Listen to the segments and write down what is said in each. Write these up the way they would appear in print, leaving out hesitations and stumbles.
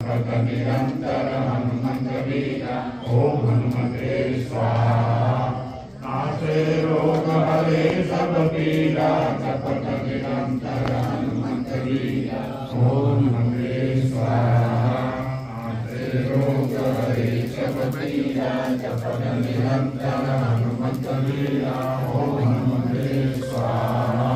निरंतर हनुमंत वीरा ओम हनुमते स्वाहा। नासे रोग हरे सब पीरा जपत निरंतर हनुमंत वीरा ओम हनुमते स्वाहा। नासे रोग हरे सब पीरा जपत निरंतर हनुमंत वीरा ओम हनुमते स्वाहा।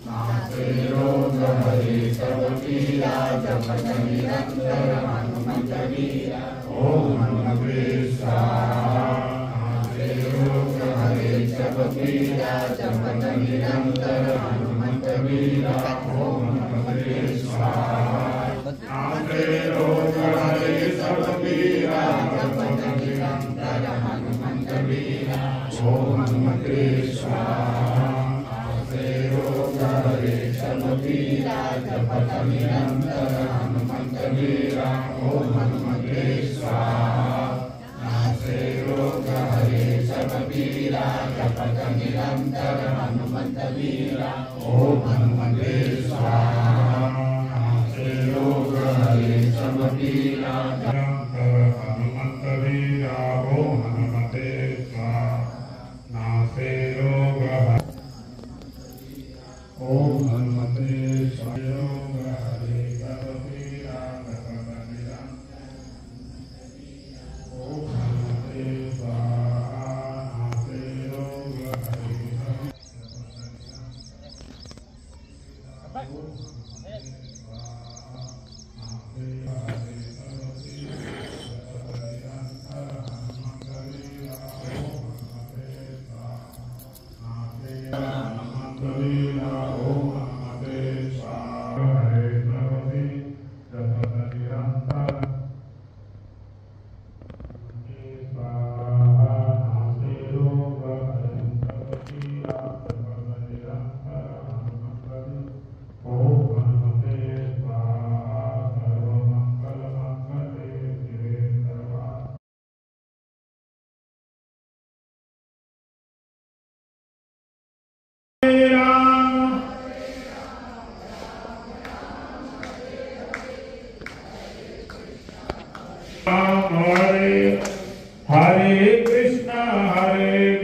नासे रोग हरे सब पीरा जपत निरंतर हनुमंत वीरा ओम हनुमते स्वाहा। नासे रोग हरे सब पीरा जपत निरंतर हनुमंत वीरा ओम हनुमते स्वाहा। नासे रोग हरे सब पीरा जपत निरंतर हनुमंत वीरा ओम हनुमते स्वाहा। नासे रोग हरे सब पीरा जपत निरंतर हनुमंत वीरा ओम हनुमते स्वाहा। नासे रोग हरे सब पीरा जपत निरंतर हनुमंत वीरा ओम हनुमते स्वाहा। नासे रोग हरे सब पीरा जपत हनुमंत वीरा ओम हनुमते स्वाहा। नासे रोग ओम हनुमते स्वाहा। रोग हरे सब पीरा जपत निरंतर ओम हनुमते स्वाहा। नासे रोग हरे सब Hare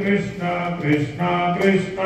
Krishna, Krishna Krishna